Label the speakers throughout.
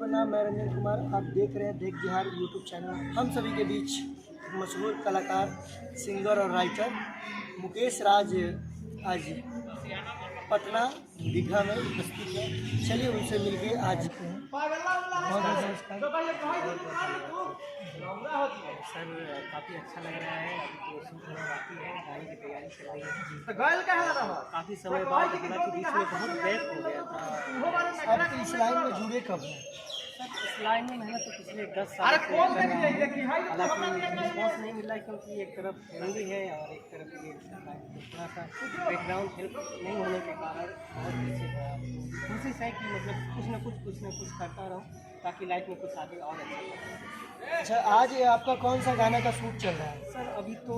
Speaker 1: प्रणाम, मैं रंजन कुमार। आप देख रहे हैं देख बिहार यूट्यूब चैनल। हम सभी के बीच मशहूर कलाकार, सिंगर और राइटर मुकेश राज आज पटना दीघा में उपस्थित है। चलिए उनसे मिलके आज
Speaker 2: सर काफ़ी अच्छा लग रहा है। अभी तो शूट होने बाकी है, गाने की तैयारी चल रही है। काफ़ी समय बाद हालांकि बीच में बहुत गैप हो गया था।
Speaker 1: आप इस लाइन में जुड़े कब हैं?
Speaker 2: सर इस लाइन में मेहनत तो पिछले 10 साल से कर रहा हूँ। हालांकि रिस्पॉन्स नहीं मिला क्योंकि एक तरफ हिंदी है और एक तरफ ये थोड़ा सा बैकग्राउंड हेल्प नहीं होने के कारण बहुत पीछे गया। कोशिश है कि मतलब कुछ न कुछ करता रहूँ ताकि लाइफ में कुछ आगे और अच्छा कर।
Speaker 1: अच्छा, आज आपका कौन सा गाना का शूट चल रहा है?
Speaker 2: सर अभी तो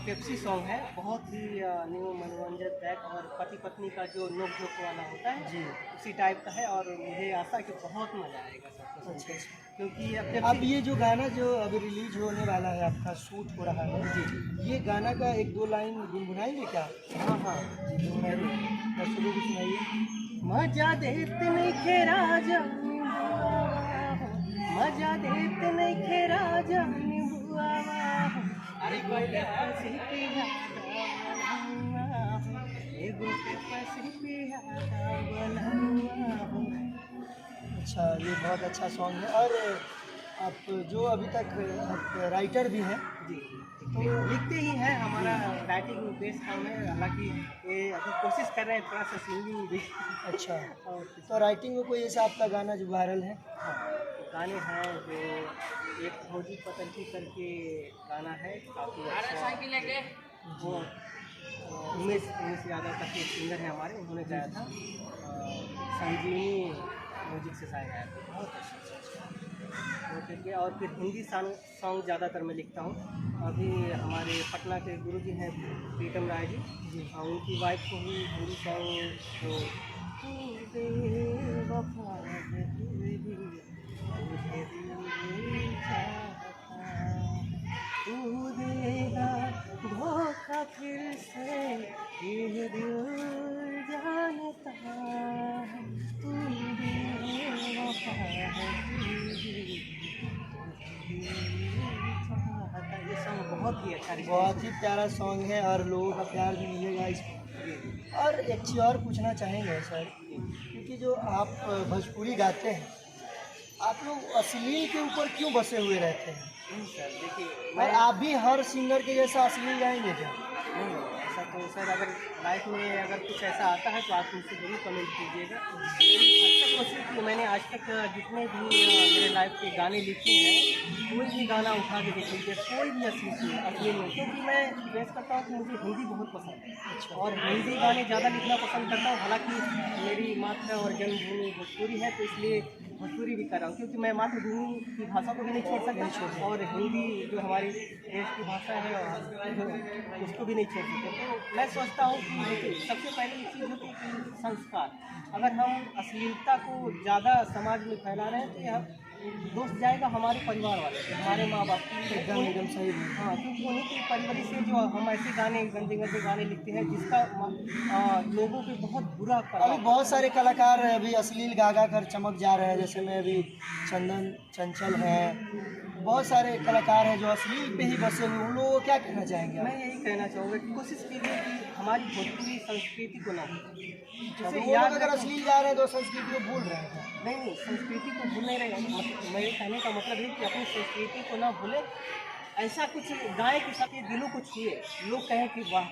Speaker 2: पेप्सी सॉन्ग है, बहुत ही न्यू मनोरंजन बैक और पति पत्नी का जो नोक झोंक वाला होता है
Speaker 1: जी,
Speaker 2: उसी टाइप का है और मुझे आशा है कि बहुत मज़ा आएगा सर।
Speaker 1: अच्छा।
Speaker 2: क्योंकि
Speaker 1: अब ये जो गाना जो अभी रिलीज होने वाला है, आपका शूट हो रहा है जी, ये गाना का एक दो लाइन गुनगुनाएंगे क्या?
Speaker 2: हाँ हाँ
Speaker 1: जी, गुनगुनाइए, शुरू भी सुनाइए।
Speaker 2: मजा देते नहीं खे राजा मजा देते नहीं खे राजा अरे कोई पसी पिया एगो के पसी पिया
Speaker 1: अच्छा, ये बहुत अच्छा सॉन्ग है। और आप जो अभी तक आप राइटर भी हैं?
Speaker 2: जी। तो लिखते ही हैं, हमारा राइटिंग बेस काम है। हालांकि ये अभी कोशिश कर रहे हैं थोड़ा सा सिंगिंग भी।
Speaker 1: अच्छा,
Speaker 2: और
Speaker 1: तो राइटिंग में कोई ऐसा आपका गाना जो वायरल है?
Speaker 2: हाँ, गाने हैं जो एक फौजी पतंगी करके गाना है, काफ़ी अच्छा। वो उमेश यादव का एक सिंगर है हमारे, उन्होंने गाया था। संजीवनी म्यूजिक से शायद गाया था, बहुत अच्छा। वो करके और फिर हिंदी सॉन्ग ज़्यादातर मैं लिखता हूँ। अभी हमारे पटना के गुरुजी हैं प्रीतम राय जी, उनकी वाइफ को ही हिंदी सॉन्ग तू देगा धोखा फिर से ये दिल जानता है तू बेवफा है ये सॉन्ग बहुत ही अच्छा
Speaker 1: बहुत ही प्यारा सॉन्ग है और लोगों का प्यार भी मिलेगा इसको। और एक चीज़ और पूछना चाहेंगे सर, क्योंकि जो आप भोजपुरी गाते हैं, आप लोग अश्लील के ऊपर क्यों बसे हुए रहते हैं?
Speaker 2: नहीं सर, देखिए
Speaker 1: और आप भी हर सिंगर के जैसा अश्लील गाएंगे क्या?
Speaker 2: नहीं ऐसा तो सर, अगर लाइफ में अगर कुछ ऐसा आता है तो आप मुझसे जरूर कमेंट कीजिएगा। मेरी हद तक कोशिश की, मैंने आज तक जितने भी मेरे लाइफ के गाने लिखे हैं, कोई भी गाना उठा के देख लीजिए, कोई भी अश्लील नहीं, क्योंकि मैं बेस करता हूँ कि मुझे हिंदी बहुत पसंद है और हिंदी गाने ज़्यादा लिखना पसंद करता हूँ। हालांकि मेरी मातृ और जन्मभूमि भोजपुरी है तो इसलिए भोजपुरी भी कर रहा हूँ, क्योंकि मैं मातृभूमि की भाषा को भी नहीं छोड़ सकता और हिंदी जो हमारी देश की भाषा है और उसको भी नहीं छोड़ सकते। तो मैं सोचता हूँ कि देखिए, सबसे पहले चीज़ होती है कि संस्कार। अगर हम अश्लीलता को ज़्यादा समाज में फैला रहे हैं तो यह दोष जाएगा हमारे परिवार वाले, हमारे माँ बाप की।
Speaker 1: एकदम सही।
Speaker 2: हाँ, क्योंकि उन्हीं की परवरिश से जो हम ऐसे गाने गंदे गाने लिखते हैं जिसका लोगों पे बहुत बुरा प्रभाव।
Speaker 1: अभी बहुत सारे कलाकार अभी अश्लील गा गा कर चमक जा रहे हैं, जैसे मैं अभी चंदन चंचल हैं, बहुत सारे कलाकार हैं जो अश्लील पे ही बसे हुए। उन लोगों को क्या कहना चाहेंगे आप?
Speaker 2: मैं यही कहना चाहूँगा कि कोशिश कीजिए कि हमारी भोजपुरी संस्कृति को ना भूलें।
Speaker 1: जैसे वो लोग अगर अश्लील गा रहे हैं तो संस्कृति को भूल रहे हैं।
Speaker 2: नहीं, संस्कृति को भूल नहीं रहे। मेरे कहने का मतलब है कि अपनी संस्कृति को ना भूलें। ऐसा कुछ गाए कि सबके दिलों को छुए, लोग कहें कि वाह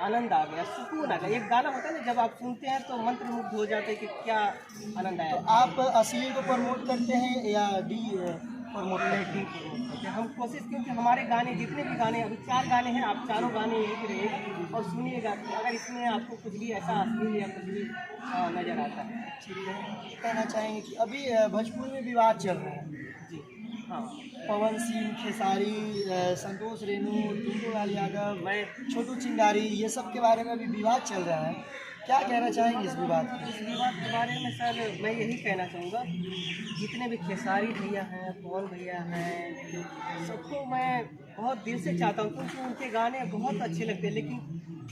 Speaker 2: आनंद आ गया, सुकून आ गया। एक गाना होता है ना, जब आप सुनते हैं तो मंत्रमुग्ध हो जाते हैं कि क्या आनंद आया।
Speaker 1: तो आप अश्लील को प्रमोट करते हैं या प्रमोट करते हैं?
Speaker 2: हम कोशिश, क्योंकि हमारे गाने जितने भी गाने, अभी 4 गाने हैं, आप चारों गाने यहीं पे रहेगा और सुनिएगा। अगर इसमें आपको कुछ भी ऐसा अश्लील या कुछ भी नज़र आता है।
Speaker 1: ठीक है, कहना चाहेंगे कि अभी भोजपुर में विवाद चल रहा है
Speaker 2: जी हाँ,
Speaker 1: पवन सिंह, खेसारी, संतोष रेणु, टुटू लाल यादव,
Speaker 2: मैं
Speaker 1: छोटू चिंगारी, ये सब के बारे में अभी विवाद चल रहा है। क्या कहना चाहेंगे इस विवाद पर?
Speaker 2: इस विवाद के बारे में सर मैं यही कहना चाहूँगा, जितने भी खेसारी भैया हैं, पवन भैया हैं, सबको मैं बहुत दिल से चाहता हूँ, क्योंकि उनके गाने बहुत अच्छे लगते हैं। लेकिन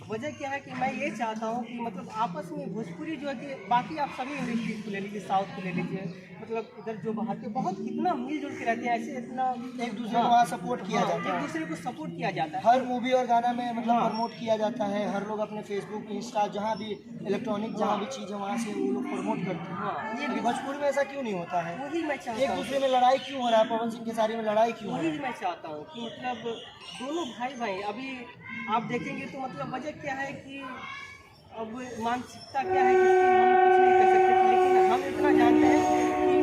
Speaker 2: वजह क्या है कि मैं ये चाहता हूँ कि मतलब आपस में भोजपुरी जो है कि बाकी आप सभी इंडस्ट्रीज को ले लीजिए, साउथ को ले लीजिए, मतलब इधर जो बाहर के बहुत कितना मिलजुल के रहते हैं, ऐसे इतना
Speaker 1: एक दूसरे को वहाँ सपोर्ट किया
Speaker 2: हाँ,
Speaker 1: जाता
Speaker 2: एक
Speaker 1: है।
Speaker 2: दूसरे को सपोर्ट किया जाता है।
Speaker 1: हर मूवी और गाना में मतलब
Speaker 2: हाँ।
Speaker 1: प्रमोट किया जाता है, हर लोग अपने फेसबुक इंस्टा जहाँ भी इलेक्ट्रॉनिक जहाँ भी चीज़ है वहाँ से वो लोग प्रमोट करते हैं।
Speaker 2: हाँ, ये
Speaker 1: लेकिन भोजपुर में ऐसा क्यों नहीं होता है?
Speaker 2: वही मैं
Speaker 1: एक
Speaker 2: चाहता हूँ,
Speaker 1: दूसरे में लड़ाई क्यों हो रहा है? पवन सिंह खेसारी में लड़ाई क्यों हो रहा
Speaker 2: वही
Speaker 1: है?
Speaker 2: मैं चाहता हूँ कि मतलब दोनों भाई भाई अभी आप देखेंगे तो मतलब वजह क्या है कि अब मानसिकता क्या है किसकी हम कुछ नहीं कर सकते, लेकिन हम इतना जानते हैं कि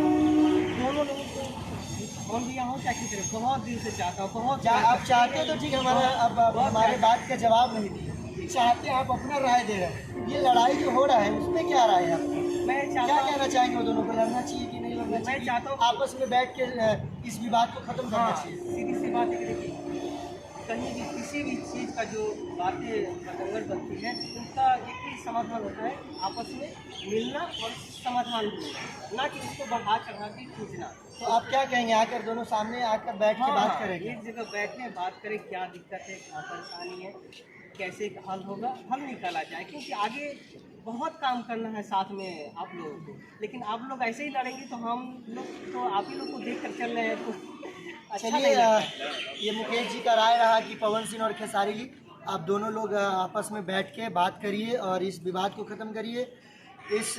Speaker 2: दोनों लोगों को हम भी यहाँ क्या की तरफ बहुत दिल से चाहता हूँ, बहुत
Speaker 1: आप चाहते तो ठीक, हमारा अब हमारे बात का जवाब नहीं दिए। चाहते हैं, आप अपना राय दे रहे हैं। ये लड़ाई जो हो रहा है उसमें क्या राय है आपकी?
Speaker 2: मैं
Speaker 1: क्या
Speaker 2: चाहता
Speaker 1: कहना
Speaker 2: हूँ,
Speaker 1: चाहेंगे वो दोनों को? लड़ना चाहिए कि नहीं लड़ना
Speaker 2: मैं
Speaker 1: चाहिए?
Speaker 2: चाहता हूँ
Speaker 1: आपस में बैठ के इस विवाद को खत्म करना
Speaker 2: हाँ,
Speaker 1: चाहिए।
Speaker 2: सीधी सी बात है कि देखिए कहीं भी किसी भी चीज़ का जो बातें बतंगड़ बनती है उनका एक ही समाधान होता है, आपस में मिलना और समाधान ढूंढना, ना कि उसको बढ़ा चढ़ा के खींचना।
Speaker 1: तो आप क्या कहेंगे? आकर दोनों सामने आकर बैठ के बात करेंगे?
Speaker 2: एक जगह बैठे बात करें, क्या दिक्कत है, क्या परेशानी है, कैसे हल होगा, हल निकाला जाए, क्योंकि आगे बहुत काम करना है साथ में आप लोगों को। लेकिन आप लोग ऐसे ही लड़ेंगे तो हम लोग तो आप ही लोग को देख कर चल रहे हैं तो अच्छा
Speaker 1: चलिए,
Speaker 2: नहीं लगता।
Speaker 1: ये मुकेश जी का राय रहा कि पवन सिंह और खेसारी जी, आप दोनों लोग आपस में बैठ के बात करिए और इस विवाद को ख़त्म करिए। इस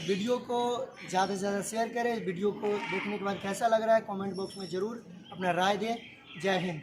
Speaker 1: वीडियो को ज़्यादा से ज़्यादा शेयर करें। इस वीडियो को देखने के बाद कैसा लग रहा है कमेंट बॉक्स में ज़रूर अपना राय दें। जय हिंद।